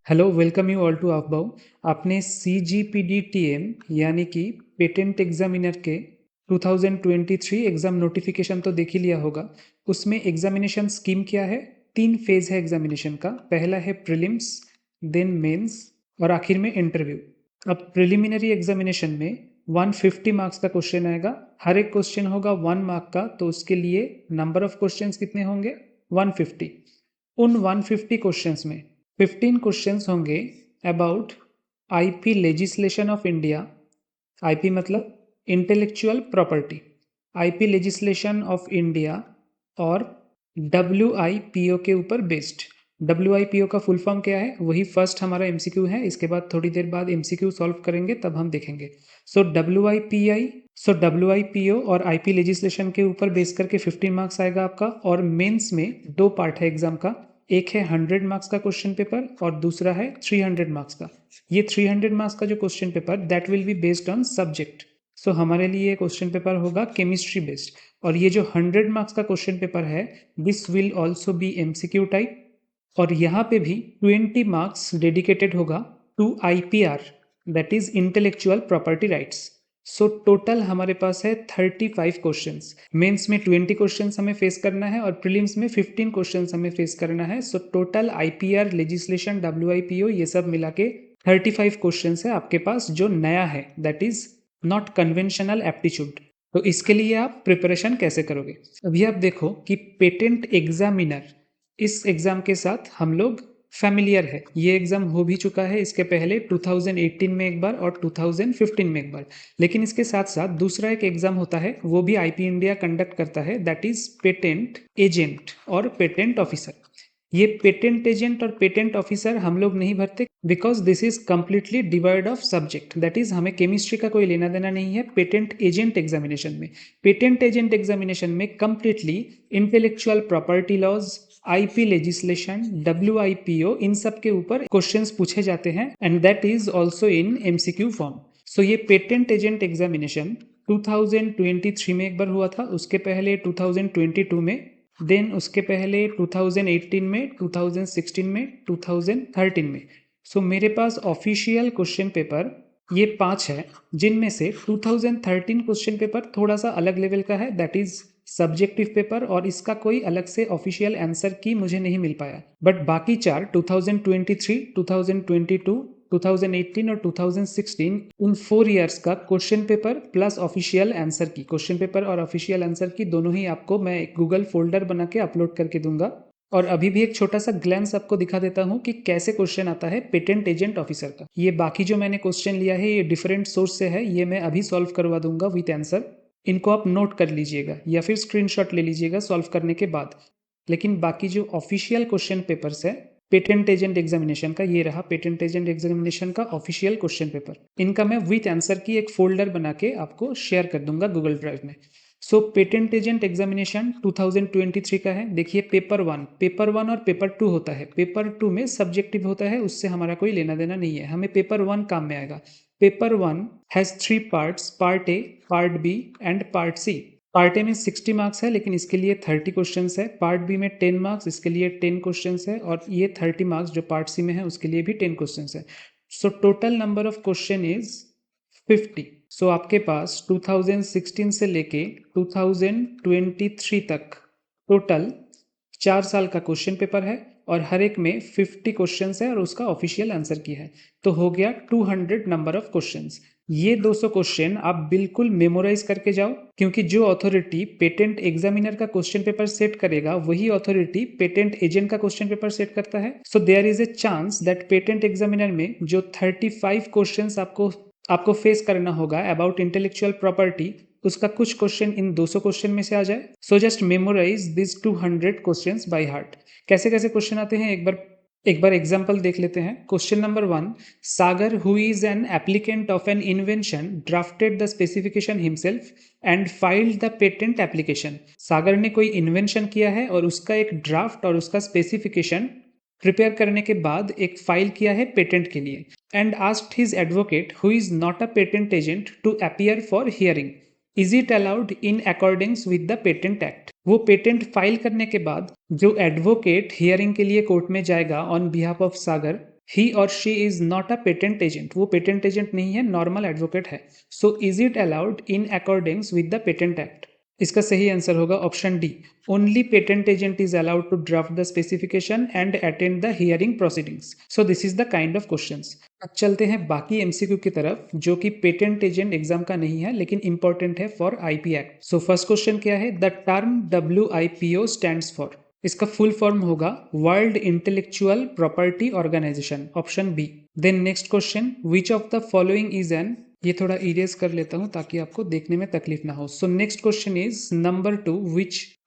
Hello, welcome you all to अफबाउ। आपने CGPD-TM यानी कि पेटेंट एग्जामिनर के 2023 एग्जाम नोटिफिकेशन तो देख ही लिया होगा। उसमें एग्जामिनेशन स्कीम क्या है? 3 फेज है एग्जामिनेशन का। पहला है प्रीलिम्स, देन मेंस और आखिर में इंटरव्यू। अब प्रिलिमिनरी एग्जामिनेशन में 150 मार्क्स का क्वेश्चन आएगा। हर एक क्वेश्चन होगा 1 मार्क का, तो उसके लिए नंबर ऑफ क्वेश्चंस कितने होंगे? 150। उन 150 क्वेश्चंस में 15 क्वेश्चंस होंगे about IP legislation of India. IP मतलब intellectual property, IP legislation of India और WIPO के ऊपर बेस्ड। WIPO का फुल फॉर्म क्या है? वही फर्स्ट हमारा MCQ है। इसके बाद थोड़ी देर बाद MCQ सॉल्व करेंगे, तब हम देखेंगे। WIPO और आईपी लेजिस्लेशन के ऊपर बेस करके 15 मार्क्स आएगा आपका। और मेंस में 2 पार्ट है एग्जाम का। एक है 100 मार्क्स का क्वेश्चन पेपर और दूसरा है 300 मार्क्स का। ये 300 मार्क्स का जो question paper that will be based on subject. So हमारे लिए क्वेश्चन पेपर होगा केमिस्ट्री बेस्ड। और ये जो 100 मार्क्स का क्वेश्चन पेपर है, this will also be MCQ type. और यहाँ पे भी 20 मार्क्स डेडिकेटेड होगा to IPR, that is intellectual property rights. So total हमारे पास है 35 क्वेश्चंस। मेंस में 20 क्वेश्चंस हमें फेस करना है और प्रीलिम्स में 15 क्वेश्चंस हमें फेस करना है। So total IPR, legislation, WIPO ये सब मिला के 35 क्वेश्चंस है आपके पास, जो नया है, that is not conventional aptitude. तो इसके लिए आप प्रिपरेशन कैसे करोगे? अभी आप देखो कि पेटेंट एग्जामिनर, इस एग्जाम के साथ हम लोग फैमिलियर है। ये एग्जाम हो भी चुका है इसके पहले 2018 में एक बार और 2015 में एक बार। लेकिन इसके साथ साथ दूसरा एक एग्जाम होता है, वो भी IP इंडिया कंडक्ट करता है, दैट इज पेटेंट एजेंट और पेटेंट ऑफिसर। ये पेटेंट एजेंट और पेटेंट ऑफिसर हम लोग नहीं भरते, because this is completely divide of subject. That is हमें केमिस्ट्री का कोई लेना देना नहीं है पेटेंट एजेंट एग्जामिनेशन में। पेटेंट एजेंट एग्जामिनेशन में completely intellectual property laws, IP legislation, WIPO, इन सब के ऊपर क्वेश्चंस पूछे जाते हैं and that is also in MCQ form. So ये पेटेंट एजेंट एग्जामिनेशन 2023 में एक बार हुआ था, उसके पहले 2022 में, देन उसके पहले 2018 में, 2016 में, 2013 में। सो मेरे पास ऑफिशियल क्वेश्चन पेपर ये 5 है, जिनमें से 2013 क्वेश्चन पेपर थोड़ा सा अलग लेवल का है, दैट इज सब्जेक्टिव पेपर, और इसका कोई अलग से ऑफिशियल आंसर की मुझे नहीं मिल पाया। बट बाकी 4 2023, 2022, 2018 और 2016, उन 4 ईयर्स का question paper plus official answer की, क्वेश्चन पेपर और ऑफिशियल आंसर की दोनों ही आपको मैं एक गूगल फोल्डर बना के अपलोड करके दूंगा। और अभी भी एक छोटा सा ग्लैंस आपको दिखा देता हूँ कि कैसे क्वेश्चन आता है पेटेंट एजेंट ऑफिसर का। ये बाकी जो मैंने क्वेश्चन लिया है ये डिफरेंट सोर्स से है, ये मैं अभी सॉल्व करवा दूंगा विथ आंसर। इनको आप नोट कर लीजिएगा या फिर स्क्रीनशॉट ले लीजिएगा सॉल्व करने के बाद। लेकिन बाकी जो ऑफिशियल क्वेश्चन पेपर्स है पेटेंट एजेंट एग्जामिनेशन का, ये रहा पेटेंट एजेंट एग्जामिनेशन का ऑफिशियल क्वेश्चन पेपर। इनका मैं विथ आंसर की एक फोल्डर बना के आपको शेयर कर दूंगा गूगल ड्राइव में। सो पेटेंट एजेंट एग्जामिनेशन 2023 का है। देखिए पेपर 1 और पेपर 2 होता है। पेपर 2 में सब्जेक्टिव होता है, उससे हमारा कोई लेना देना नहीं है, हमें पेपर 1 काम में आएगा। Paper 1 has 3 parts, part A, part B and part C. Part A में 60 मार्क्स है, लेकिन इसके लिए 30 क्वेश्चंस है। पार्ट बी में 10 मार्क्स, इसके लिए 10 क्वेश्चंस है। और ये 30 मार्क्स जो पार्ट सी में है उसके लिए भी 10 क्वेश्चंस है। So total number of question is 50। सो आपके पास 2016 से लेके 2023 तक टोटल 4 साल का क्वेश्चन पेपर है और हर एक में 50 क्वेश्चंस है और उसका ऑफिशियल आंसर की है। तो हो गया 200 नंबर ऑफ क्वेश्चंस। ये 200 क्वेश्चन आप बिल्कुल मेमोराइज करके जाओ, क्योंकि जो अथॉरिटी पेटेंट एग्जामिनर का क्वेश्चन पेपर सेट करेगा वही अथॉरिटी पेटेंट एजेंट का क्वेश्चन पेपर सेट करता है। So there is a chance that patent examiner में जो 35 क्वेश्चंस आपको फेस करना होगा अबाउट इंटेलेक्चुअल प्रॉपर्टी, उसका कुछ क्वेश्चन इन 200 क्वेश्चन में से आ जाए। So just memorize this 200 questions by heart. कैसे कैसे क्वेश्चन आते हैं एक बार एग्जांपल देख लेते हैं। Question number 1, Sagar who is an applicant of an invention drafted the specification himself and filed the patent application. Sagar ने कोई इन्वेंशन किया है और उसका एक ड्राफ्ट और उसका स्पेसिफिकेशन प्रिपेयर करने के बाद एक फाइल किया है पेटेंट के लिए, and asked his advocate who is not a patent agent to appear for hearing, is it allowed in accordings with the patent act. वो पेटेंट फाइल करने के बाद जो एडवोकेट हियरिंग के लिए कोर्ट में जाएगा on behalf of Sagar, he और she is not a patent agent, वो पेटेंट एजेंट नहीं है, नॉर्मल एडवोकेट है। So is it allowed in accordings with the patent act? इसका सही आंसर होगा option D, only patent agent is allowed to draft the specification and attend the hearing proceedings. So this is the kind of questions. अब चलते हैं बाकी MCQ की तरफ, जो कि पेटेंट एजेंट एग्जाम का नहीं है लेकिन इंपॉर्टेंट है for IP act. So first question क्या है? The term WIPO stands for. इसका फुल फॉर्म होगा World Intellectual Property Organization, option B. Then next question, which of the following is an, ये थोड़ा इरेज कर लेता हूं ताकि आपको देखने में तकलीफ ना हो। So next question is number 2,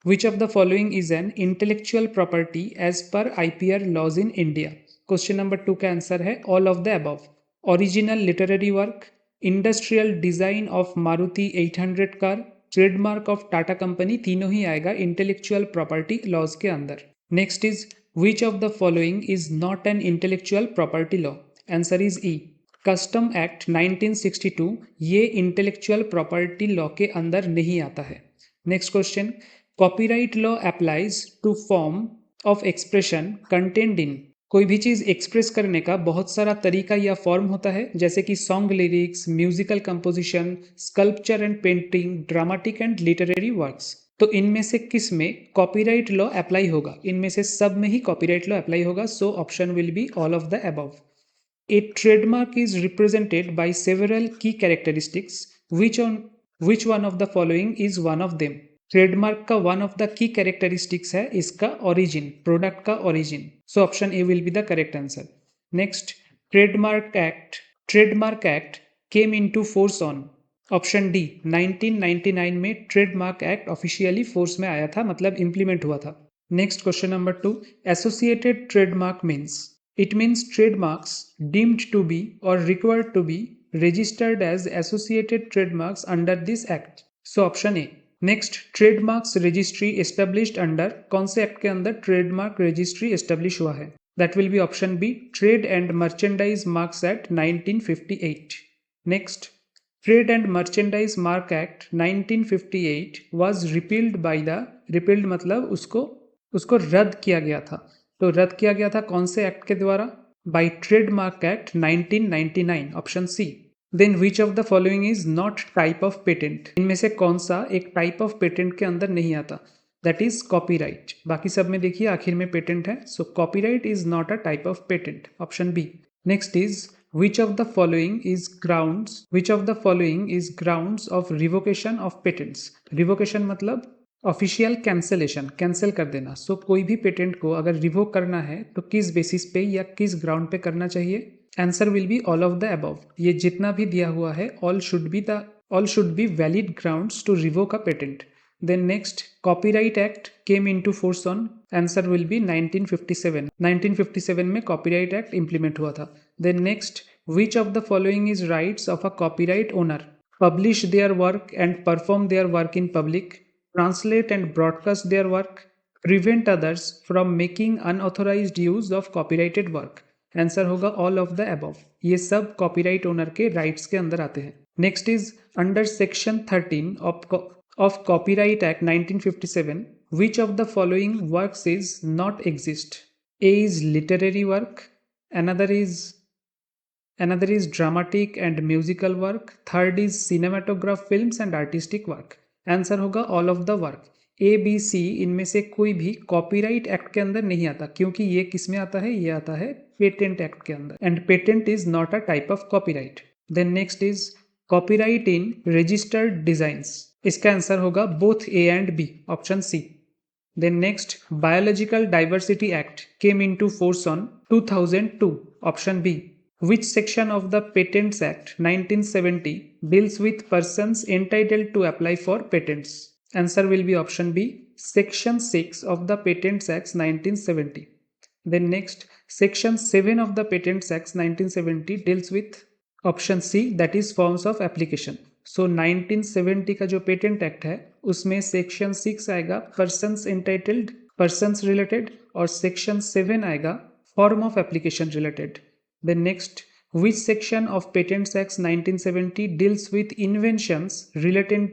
which of the following is an intellectual property as per IPR laws in India? Question number 2 का आंसर है all of the above. Original literary work, industrial design of Maruti 800 car, trademark of Tata company, तीनों ही आएगा intellectual property laws के अंदर। Next is which of the following is not an intellectual property law? Answer is E, custom act 1962, ये intellectual property law के अंदर नहीं आता है। Next question, copyright law applies to form of expression content in. कोई भी चीज express करने का बहुत सारा तरीका या फॉर्म होता है, जैसे कि song lyrics, musical composition, sculpture and painting, dramatic and literary works. तो इनमें से किस में कॉपीराइट लॉ अप्लाई होगा? इनमें से सब में ही कॉपीराइट लॉ अप्लाई होगा। So option will be all of the above. A trademark is represented by several key characteristics. Which one of the following is one of them? Trademark का one of the key characteristics है इसका origin, product का origin. So option A will be the correct answer. Next, trademark act came into force on, option D 1999 में trademark act officially force में आया था, मतलब implement हुआ था। Next question number 2, associated trademark means, it means trademarks deemed to be or required to be registered as associated trademarks under this act. So option A. Next, trademarks registry established under, कौन से act के अंदर trademark registry establish हुआ है? That will be option B, Trade and Merchandise Marks Act 1958. Next, Trade and Merchandise Mark Act 1958 was repealed by the, repealed मतलब उसको रद्द किया गया था। तो रद्द किया गया था कौन से एक्ट के द्वारा? By trademark act 1999, option C. Then which of the following is not type of patent? इनमें से कौन सा एक टाइप ऑफ पेटेंट के अंदर नहीं आता? That is copyright. बाकी सब में देखिए आखिर में पेटेंट है, so copyright is not a type of patent, option B. Next is which of the following is grounds of revocation of patents? Revocation मतलब ऑफिशियल कैंसलेशन, कैंसिल कर देना। सो कोई भी पेटेंट को अगर रिवोक करना है तो किस बेसिस पे या किस ग्राउंड पे करना चाहिए? Answer will be all of the above. ये जितना भी दिया हुआ है all should be valid grounds to revoke a patent. Then next, copyright act came into force on, answer will be 1957। 1957 में कॉपीराइट एक्ट इंप्लीमेंट हुआ था। Then next, which of the following is rights of a copyright owner? Publish their work and perform their work in public, translate and broadcast their work, prevent others from making unauthorized use of copyrighted work। Answer होगा all of the above. ये सब copyright owner के rights के अंदर आते हैं। Next is under section 13 of copyright act 1957, which of the following works is not exist? A is literary work, another is dramatic and musical work, third is cinematograph films and artistic work। Answer होगा all of the work. A B C इनमें से कोई भी copyright act के अंदर नहीं आता, क्योंकि ये किस में आता है? ये आता है पेटेंट एक्ट के अंदर, and patent is not a type of copyright. Then next is copyright in registered designs, इसका आंसर होगा both A and B, option C. Then next, biological diversity act came into force on 2002, option B. Which section of the Patents Act 1970 deals with persons entitled to apply for patents? Answer will be option B, Section 6 of the Patents Act 1970. Then next, Section 7 of the Patents Act 1970 deals with, option C, that is forms of application. So 1970 का जो patent act है उसमें section 6 आएगा persons entitled, persons related, और section 7 आएगा form of application related. Then next, which section of Patents Act 1970 deals with inventions relating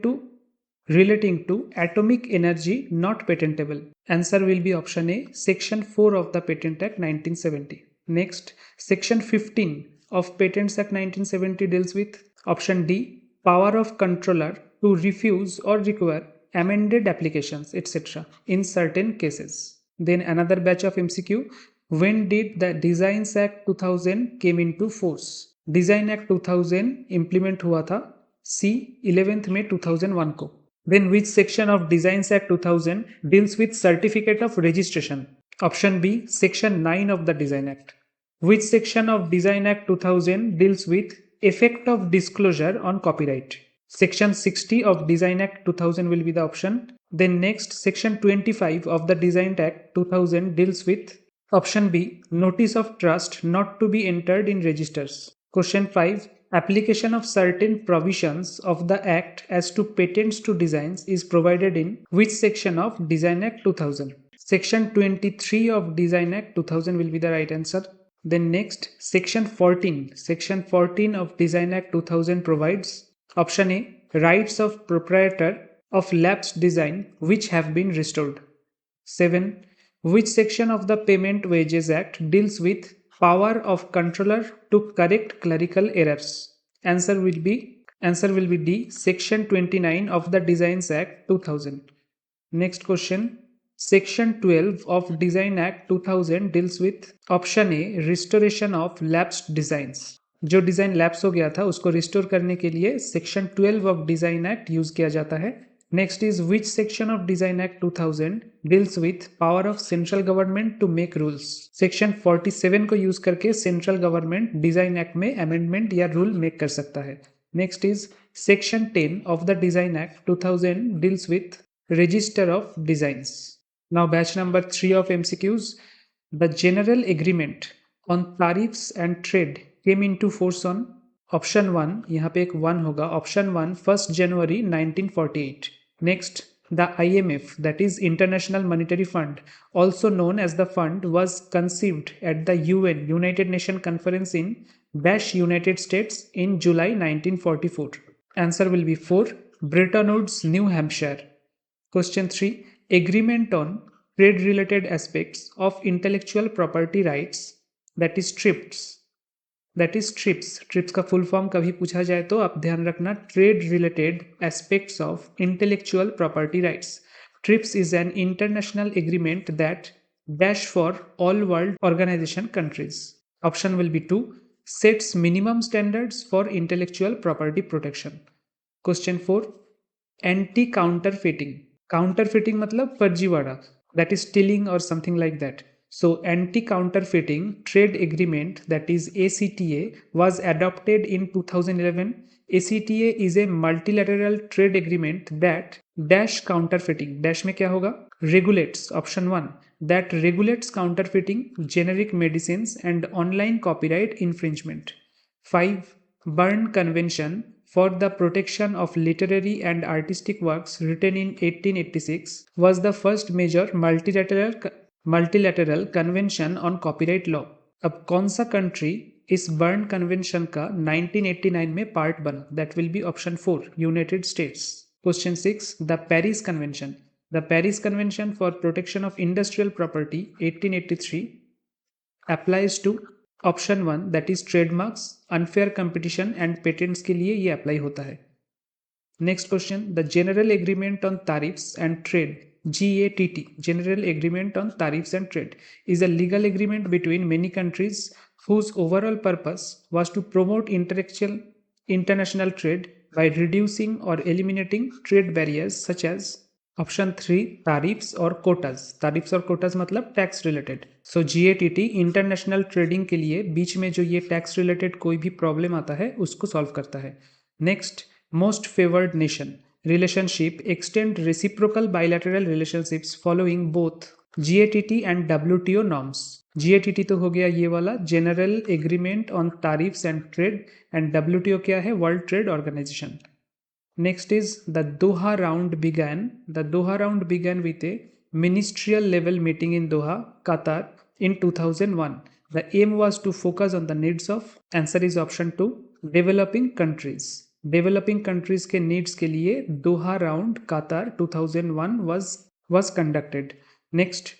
to atomic energy not patentable? Answer will be option A, Section 4 of the Patent Act 1970. Next, Section 15 of Patents Act 1970 deals with option D, power of controller to refuse or require amended applications, etc. in certain cases. Then another batch of MCQ. When did the Designs Act 2000 came into force? Design Act 2000 implement हुआ था C 11th May 2001 को. Then which section of Designs Act 2000 deals with certificate of registration? Option B, Section 9 of the Design Act. Which section of Design Act 2000 deals with effect of disclosure on copyright? Section 60 of Design Act 2000 will be the option. Then next, Section 25 of the Design Act 2000 deals with option B, notice of trust not to be entered in registers. Question 5, application of certain provisions of the Act as to patents to designs is provided in which section of Design Act 2000? Section 23 of Design Act 2000 will be the right answer. Then next, Section 14. Section 14 of Design Act 2000 provides option A, rights of proprietor of lapsed design which have been restored. 7. Which section of the Payment Wages Act deals with power of controller to correct clerical errors? Answer will be D, Section 29 of the Designs Act 2000. Next question. Section 12 of Design Act 2000 deals with option A, restoration of lapsed designs. जो design lapse हो गया था उसको restore करने के लिए section 12 of design act use किया जाता है. Next is which section of design act 2000 deals with power of central government to make rules? Section 47 को यूज करके सेंट्रल गवर्नमेंट डिजाइन एक्ट में अमेंडमेंट या रूल मेक कर सकता है. Next is section 10 of the design act 2000 deals with register of designs. Now batch number 3 of MCQs. The general agreement on tariffs and trade came into force on option 1, यहाँ पे एक 1 होगा, option 1 1st January 1948. Next, the IMF, that is International Monetary Fund, also known as the fund, was conceived at the UN United Nations Conference in Dash United States in July 1944. Answer will be 4, Bretton Woods, New Hampshire. Question 3. Agreement on trade-related aspects of intellectual property rights, that is TRIPS. That is TRIPS. TRIPS का full form कभी पूछा जाए तो आप ध्यान रखना, trade-related aspects of intellectual property rights. TRIPS is an international agreement that dash for all world organization countries. Option will be 2. Sets minimum standards for intellectual property protection. Question 4. Anti-counterfeiting. Counterfeiting मतलब फर्जीवाड़ा, that is stealing or something like that. So anti-counterfeiting trade agreement, that is ACTA, was adopted in 2011. ACTA is a multilateral trade agreement that dash counterfeiting, dash में क्या होगा, regulates, option 1, that regulates counterfeiting generic medicines and online copyright infringement. 5. Berne Convention for the protection of literary and artistic works written in 1886 was the first major multilateral convention on copyright law. अब कौन सा country इस burn convention का 1989 में part बना? That will be option 4, United States. Question 6. The Paris convention. The Paris convention for protection of industrial property 1883 applies to option 1, that is trademarks, unfair competition and patents के लिए ये apply होता है. Next question. The general agreement on tariffs and trade, GATT, General Agreement on Tariffs and Trade, is a legal agreement between many countries whose overall purpose was to promote international trade by reducing or eliminating trade barriers such as option 3, tariffs or quotas. Tariffs और quotas मतलब tax related. So GATT international trading के लिए बीच में जो ये tax related कोई भी problem आता है उसको सॉल्व करता है. Next, most favoured nation relationship extend reciprocal bilateral relationships following both GATT and WTO norms. GATT तो हो गया ये वाला General Agreement on Tariffs and Trade, and WTO क्या है, World Trade Organization. Next is the Doha round began. The Doha round began with a ministerial level meeting in Doha, Qatar in 2001. The aim was to focus on the needs of, answer is option 2, developing countries. Developing countries के needs के लिए Doha round Qatar 2001 was conducted. Next,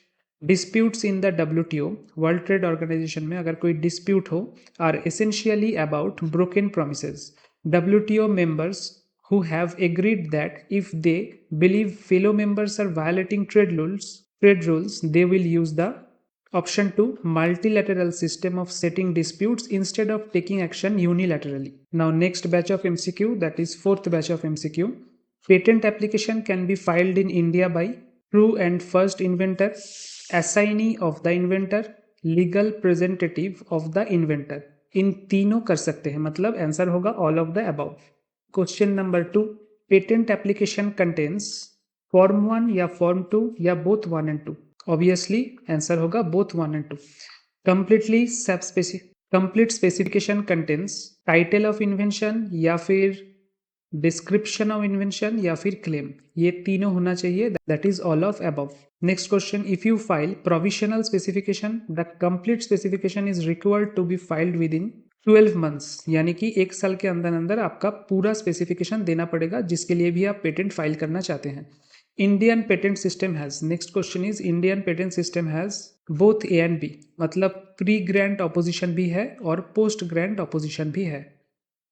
disputes in the WTO world trade organisation में अगर कोई dispute हो are essentially about broken promises WTO members who have agreed that if they believe fellow members are violating trade rules they will use the option 2 multilateral system of setting disputes instead of taking action unilaterally. Now next batch of MCQ, that is fourth batch of MCQ. Patent application can be filed in India by true and first inventor, assignee of the inventor, legal representative of the inventor. इन तीनों कर सकते हैं, मतलब answer होगा all of the above. Question number 2, patent application contains form 1 या form 2 या both 1 and 2. Obviously answer होगा both 1 and 2. Complete specification contains title of invention या फिर डिस्क्रिप्शन ऑफ इन्वेंशन या फिर क्लेम, ये तीनों होना चाहिए. That is all of above. Next question, if you file provisional specification the complete specification is required to be filed within 12 months, यानी कि 1 साल के अंदर अंदर आपका पूरा स्पेसिफिकेशन देना पड़ेगा जिसके लिए भी आप पेटेंट फाइल करना चाहते हैं. Indian patent system has, next question is Indian patent system has both A and B, मतलब प्री ग्रांट ऑपोजिशन भी है और पोस्ट ग्रांट ऑपोजिशन भी है.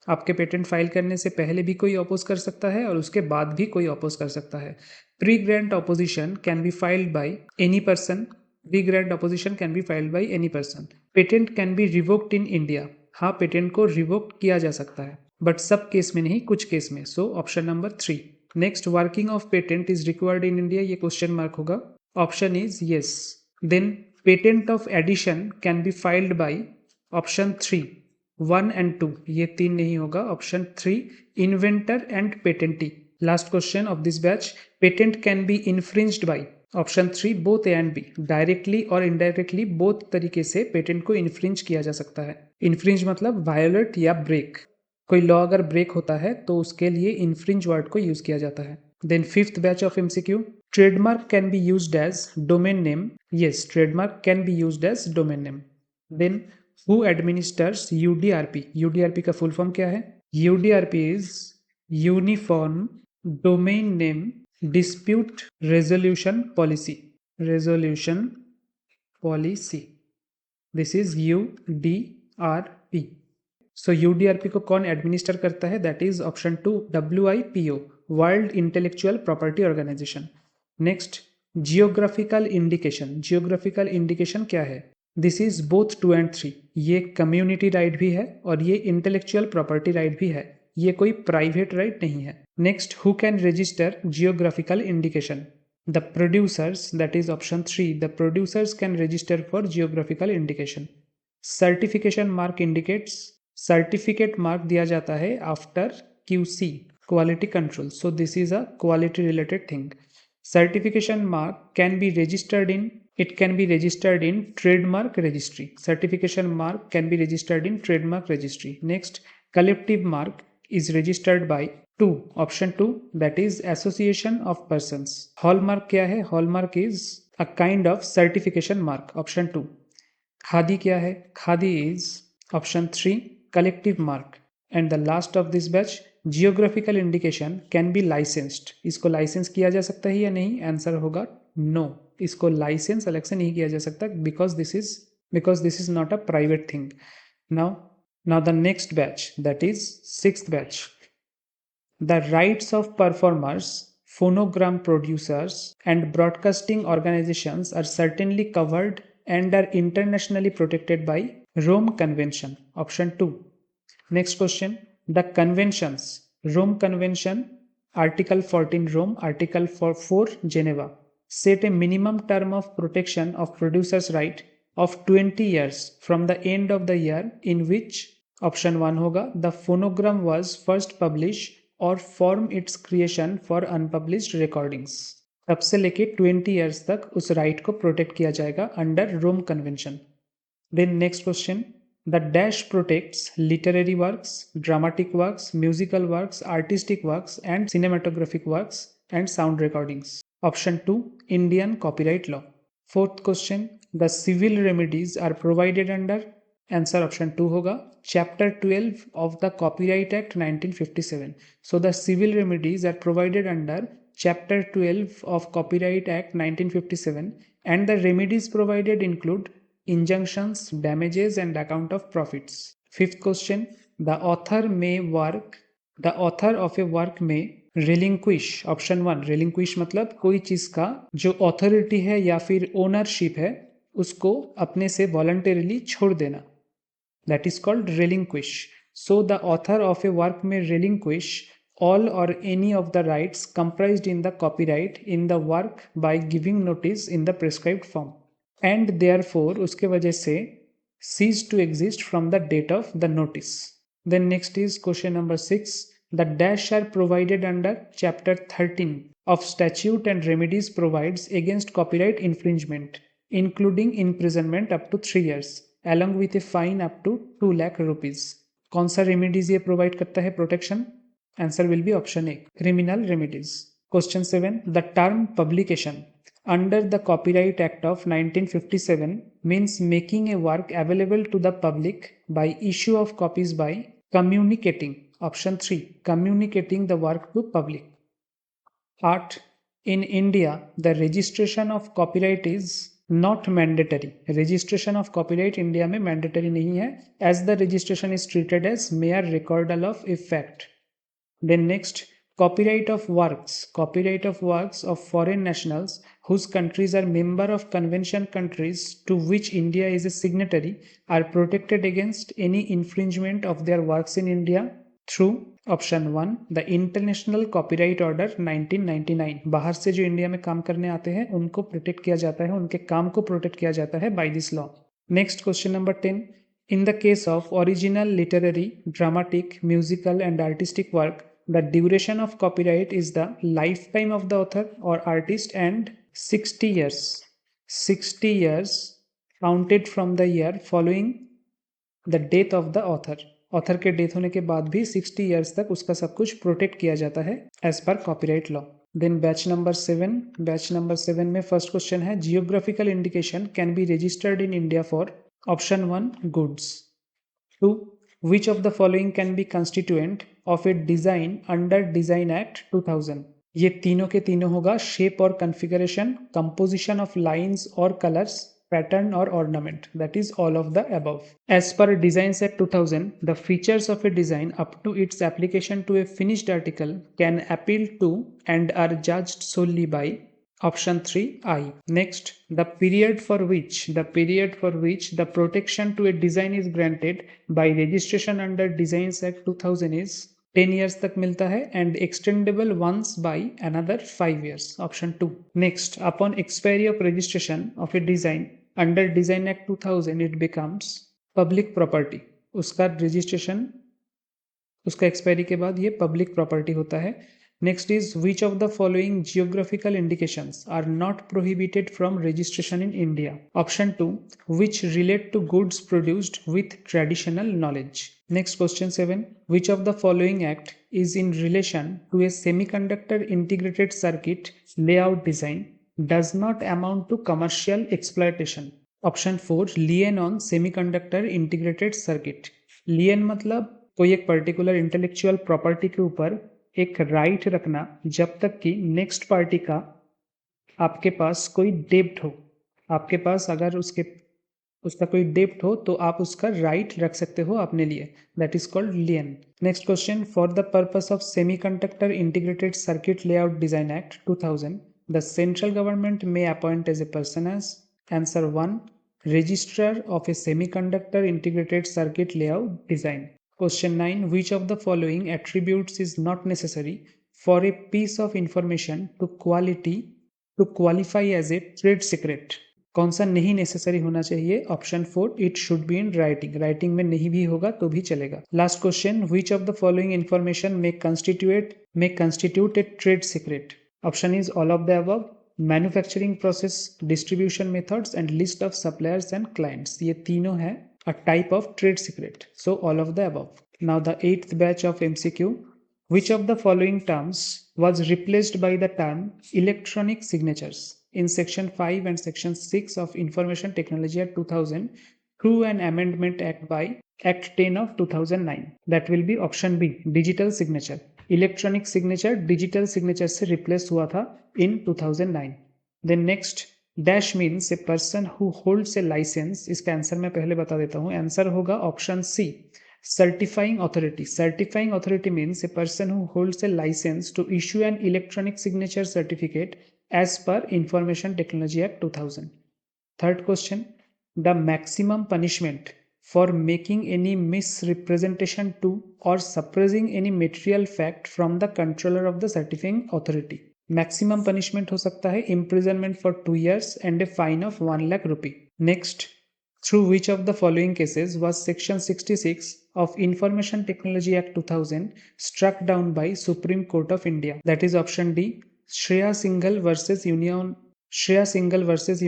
आपके पेटेंट फाइल करने से पहले भी कोई अपोज कर सकता है और उसके बाद भी कोई अपोज कर सकता है. Pre grant opposition can be filed by any person. Pre grant opposition can be filed by any person. Patent can B revoked in India. हाँ, पेटेंट को रिवोक्ड किया जा सकता है, बट सब केस में नहीं, कुछ केस में. So option number 3. Next, working of patent is required in India, ये क्वेश्चन मार्क होगा. Option is yes. Then patent of addition can be filed by option 3 1 and 2, ये 3 नहीं होगा. Option 3 inventor and patentee. Last question of this batch, patent can be infringed by option 3 both A and B. Directly और indirectly both तरीके से patent को infringe किया जा सकता है. इन्फ्रिंज मतलब वायोलेट या ब्रेक. कोई लॉ अगर ब्रेक होता है तो उसके लिए इन्फ्रिंज वर्ड को यूज किया जाता है. Then fifth batch of MCQ, trademark can be used as domain name. Yes, trademark can be used as domain name. Then Who administers UDRP? UDRP का फुल फॉर्म क्या है? UDRP is Uniform Domain Name Dispute Resolution Policy. Resolution Policy. This is UDRP. So UDRP को कौन administer करता है? That is option 2 WIPO, World Intellectual Property Organization. Next, Geographical Indication. Geographical Indication क्या है? This is both 2 and 3. ये community right भी है और ये इंटेलेक्चुअल प्रॉपर्टी राइट भी है, ये कोई प्राइवेट राइट नहीं है. Next, who can register geographical indication? The producers, that is option 3. The producers can register for geographical indication. Certification mark indicates, certificate mark दिया जाता है after QC, quality control. So this is a quality related thing. Certification mark can be registered in, it can be registered in trademark registry. Certification mark can be registered in trademark registry. Next, collective mark is registered by 2, option 2, that is association of persons. Hallmark क्या है? Hallmark is a kind of certification mark, option 2. Khadi क्या है? Khadi is option 3, collective mark. And the last of this batch, geographical indication can B licensed. इसको licence किया जा सकता है या नहीं? आंसर होगा नो. इसको लाइसेंस अलग से नहीं किया जा सकता because this is not a private thing. Now the next batch, that is sixth batch. The rights of performers, phonogram producers and broadcasting organisations are certainly covered and are internationally protected by Rome Convention, option 2. Next question, the conventions, Rome Convention, Article 14 Rome, Article 4 Geneva, set a minimum term of protection of producers' right of 20 years from the end of the year in which, option 1 होगा, the phonogram was first published or from its creation for unpublished recordings. तब से लेके 20 years तक उस right को protect किया जाएगा under Rome convention. Then next question, the dash protects literary works, dramatic works, musical works, artistic works and cinematographic works and sound recordings. Option 2 Indian copyright law. Fourth question, the civil remedies are provided under, answer option 2 होगा, chapter 12 of the copyright act 1957. So the civil remedies are provided under Chapter 12 of Copyright Act 1957 and the remedies provided include injunctions, damages and account of profits. Fifth question, the author of a work may relinquish, option 1 relinquish मतलब कोई चीज का जो authority है या फिर ownership है उसको अपने से voluntarily छोड़ देना, that is called relinquish. So the author of a work may relinquish all or any of the rights comprised in the copyright in the work by giving notice in the prescribed form, and therefore उसके वजह से cease to exist from the date of the notice. Then next is question number 6. The dash are provided under chapter 13 of statute and remedies provides against copyright infringement, including imprisonment up to 3 years along with a fine up to 2 lakh rupees. कौन सा remedies ये provide करता है protection? Answer will be option A, criminal remedies. Question 7. The term publication under the Copyright Act of 1957 means making a work available to the public by issue of copies by communicating. Option 3, communicating the work to public. 8. In India, the registration of copyright is not mandatory. Registration of copyright India में mandatory नहीं है, as the registration is treated as mere recordal of a fact. Then next, copyright of works of foreign nationals whose countries are member of convention countries to which India is a signatory are protected against any infringement of their works in India through option 1 the international copyright order 1999. बाहर से जो India में काम करने आते हैं उनको protect किया जाता है, उनके काम को प्रोटेक्ट किया जाता है by this law. Next question number 10. In the case of original literary, dramatic, musical and artistic work, the duration of copyright is the lifetime of the author or artist and 60 years. 60 years counted from the year following the death of the author. Author के death होने के बाद भी 60 years तक उसका सब कुछ protect किया जाता है as per copyright law. Then batch number 7 में फर्स्ट क्वेश्चन है geographical indication can be registered in India for option 1 goods. 2. Which of the following can be constituent of a design under design act 2000. ये तीनों के तीनों होगा shape और configuration, composition of lines और colours, pattern or ornament, that is all of the above. As per Designs Act 2000, the features of a design up to its application to a finished article can appeal to and are judged solely by option 3 I. Next, the period for which the protection to a design is granted by registration under Designs Act 2000 is 10 years तक मिलता है and extendable once by another 5 years. Option 2. Next, upon expiry of registration of a design under Design Act 2000 it becomes public property. उसका registration उसका expiry के बाद ये public property होता है. Next is which of the following geographical indications are not prohibited from registration in India? Option 2, which relate to goods produced with traditional knowledge. Next question 7, which of the following act is in relation to a semiconductor integrated circuit layout design does not amount to commercial exploitation? Option 4, lien on semiconductor integrated circuit. Lien मतलब कोई एक particular intellectual property के ऊपर एक right रखना जब तक कि नेक्स्ट पार्टी का आपके पास कोई डेब्ट हो. आपके पास अगर उसका कोई डेब्ट हो तो आप उसका राइट रख सकते हो अपने लिए, that is called lien. Next question, for the purpose of semiconductor integrated circuit layout design act 2000 the central government may appoint as a person as. Answer 1, registrar of a semiconductor integrated circuit layout design. Question 9. Which of the following attributes is not necessary for a piece of information to qualify as a trade secret? कौन सा नहीं necessary होना चाहिए? Option 4, it should be in writing. Writing में नहीं भी होगा तो भी चलेगा. Last question, which of the following information may constitute a trade secret? Option is all of the above. Manufacturing process, distribution methods and list of suppliers and clients, ये तीनों है a type of trade secret. So all of the above. Now the 8th batch of MCQ. Which of the following terms was replaced by the term electronic signatures in section 5 and section 6 of Information Technology Act 2000 through an amendment act by Act 10 of 2009? That will be option B, digital signature. Electronic signature digital signature से replace हुआ था in 2009. Then next, dash means a person who holds a licence, इसका answer मैं पहले बता देता हूँ, answer होगा option C certifying authority. Certifying authority means a person who holds a licence to issue an electronic signature certificate as per information technology act 2000। Third question, the maximum punishment for making any misrepresentation to or suppressing any material fact from the controller of the certifying authority. Maximum punishment हो सकता है imprisonment for 2 years and a fine of 1 lakh rupee. Next, through which of the following cases was section 66 of Information Technology Act 2000 struck down by Supreme Court of India? That is option D, Shreya Singhal versus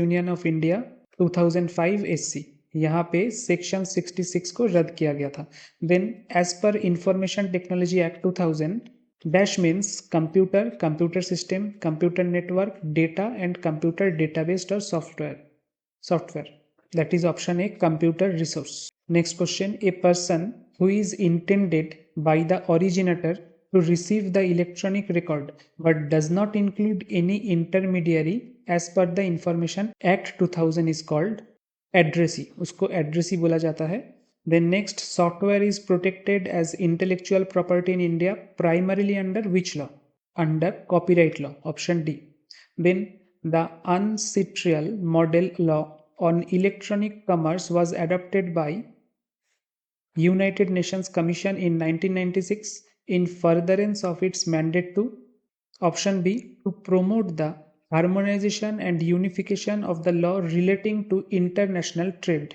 Union of India 2005 SC। यहाँ पे section 66 को रद्द किया गया था। Then as per information technology act 2000 dash means computer, computer system, computer network, data and computer database और software that is option A computer resource. Next question, a person who is intended by the originator to receive the electronic record but does not include any intermediary as per the Information Act 2000 is called addressee, उसको addressee बोला जाता है। Then next, software is protected as intellectual property in India primarily under which law? Under copyright law, option D. Then the UNCITRAL model law on electronic commerce was adopted by United Nations Commission in 1996 in furtherance of its mandate to, option B, to promote the harmonization and unification of the law relating to international trade।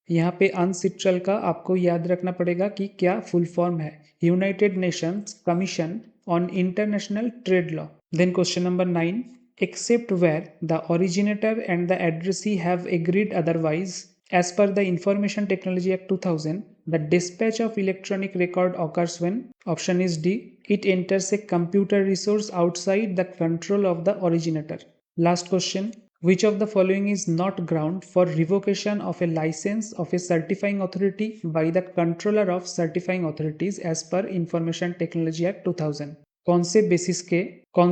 यहाँ पे अनसिट्रल का आपको याद रखना पड़ेगा कि क्या full form है, United Nations commission on international trade law. Then question number 9, except where the originator and the addressee have agreed otherwise, as per the Information Technology Act 2000, the dispatch of electronic record occurs when, option is D, it enters a computer resource outside the control of the originator। Last question, which of the following is not ground for revocation of a license of a certifying authority by the controller of certifying authorities as per Information Technology Act 2000? कौन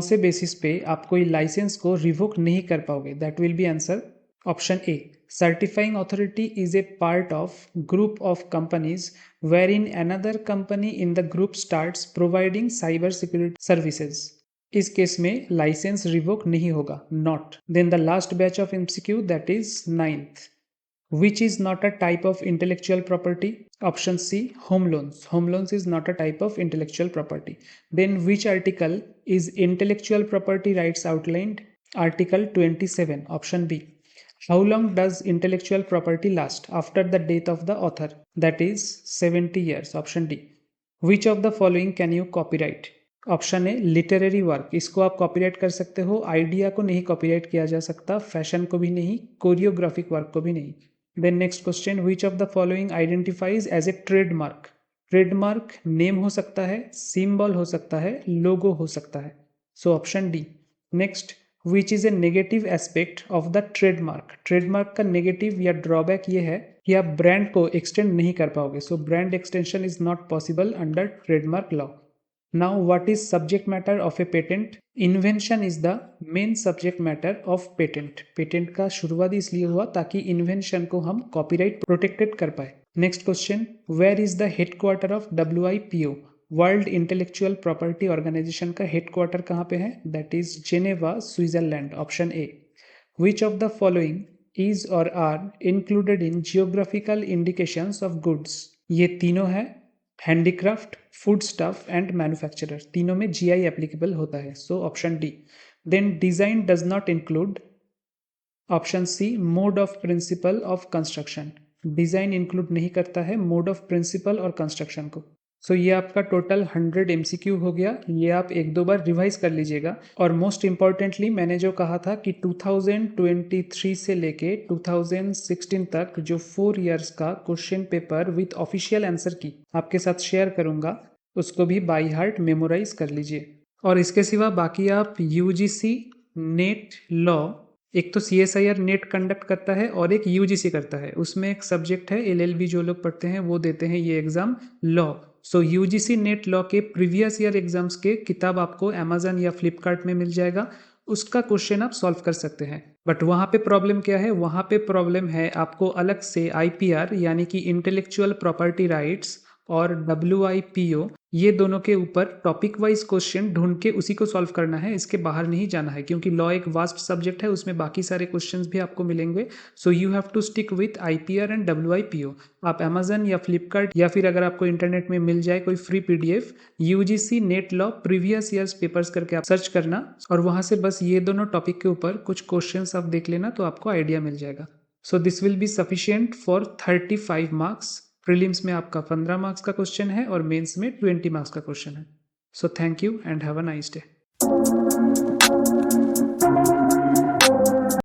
से basis पे आप कोई licence को revoke नहीं कर पाओगे? That will be answer option A, certifying authority is a part of group of companies where in another company in the group starts providing cyber security services. इस केस में licence revoke नहीं होगा, not. Then the last batch of MCQ that is 9th, which is not a type of intellectual property? Option C, home loans. Home loans is not a type of intellectual property. Then which article is intellectual property rights outlined? Article 27, option B. How long does intellectual property last after the death of the author? That is 70 years, option D. Which of the following can you copyright? Option A, literary work, इसको आप copyright कर सकते हो। Idea को नहीं copyright किया जा सकता, फैशन को भी नहीं, कोरियोग्राफिक वर्क को भी नहीं। Then next question, which of the following identifies as a trademark? Trademark name हो सकता है, सिंबल हो सकता है, लोगो हो सकता है। So option D. Next, which is a negative aspect of the trademark? Trademark का नेगेटिव या ड्रॉबैक ये है कि आप ब्रांड को एक्सटेंड नहीं कर पाओगे। So brand extension is not possible under trademark law. Now, what is subject matter of a patent? Invention is the main subject matter of patent. Patent का शुरुआत इसलिए हुआ ताकि invention को हम copyright protected कर पाए। Next question, where is the headquarter of WIPO? World Intellectual Property Organization का headquarter कहाँ पे है? That is Geneva, Switzerland. Option A. Which of the following is or are included in geographical indications of goods? ये तीनों है, handicraft, food stuff and manufacturer, तीनों में GI applicable होता है। So option D. Then design does not include, option C, mode of principle of construction. Design include नहीं करता है मोड ऑफ प्रिंसिपल और कंस्ट्रक्शन को। सो ये आपका टोटल 100 एमसीक्यू हो गया। ये आप एक दो बार रिवाइज कर लीजिएगा। और मोस्ट इंपॉर्टेंटली मैंने जो कहा था कि 2023 से लेके 2016 तक जो 4 इयर्स का question paper with official answer की आपके साथ शेयर करूंगा, उसको भी बाय हार्ट मेमोराइज कर लीजिए। और इसके सिवा बाकी आप यूजीसी नेट लॉ, एक तो सीएसआईआर नेट कंडक्ट करता है और एक यूजीसी करता है, उसमें एक सब्जेक्ट है एलएलबी, जो लोग पढ़ते हैं वो देते हैं ये एग्जाम लॉ। सो यूजीसी नेट लॉ के प्रीवियस ईयर एग्जाम्स के किताब आपको अमेजन या फ्लिपकार्ट में मिल जाएगा, उसका क्वेश्चन आप सॉल्व कर सकते हैं। बट वहाँ पे प्रॉब्लम क्या है, वहाँ पे प्रॉब्लम है आपको अलग से आईपीआर यानी कि इंटेलेक्चुअल प्रॉपर्टी राइट्स और डब्ल्यूआईपीओ, ये दोनों के ऊपर टॉपिक वाइज क्वेश्चन ढूंढ के उसी को सॉल्व करना है, इसके बाहर नहीं जाना है, क्योंकि लॉ एक वास्ट सब्जेक्ट है, उसमें बाकी सारे क्वेश्चंस भी आपको मिलेंगे। So you have to stick with IPR and WIPO. आप अमेजन या फ्लिपकार्ट या फिर अगर आपको इंटरनेट में मिल जाए कोई free PDF, UGC net law previous years papers करके आप सर्च करना और वहां से बस ये दोनों टॉपिक के ऊपर कुछ क्वेश्चंस आप देख लेना तो आपको आइडिया मिल जाएगा। So this will be sufficient for 35 marks. Prelims में आपका 15 मार्क्स का क्वेश्चन है और मेंस में 20 मार्क्स का क्वेश्चन है। So thank you and have a nice day.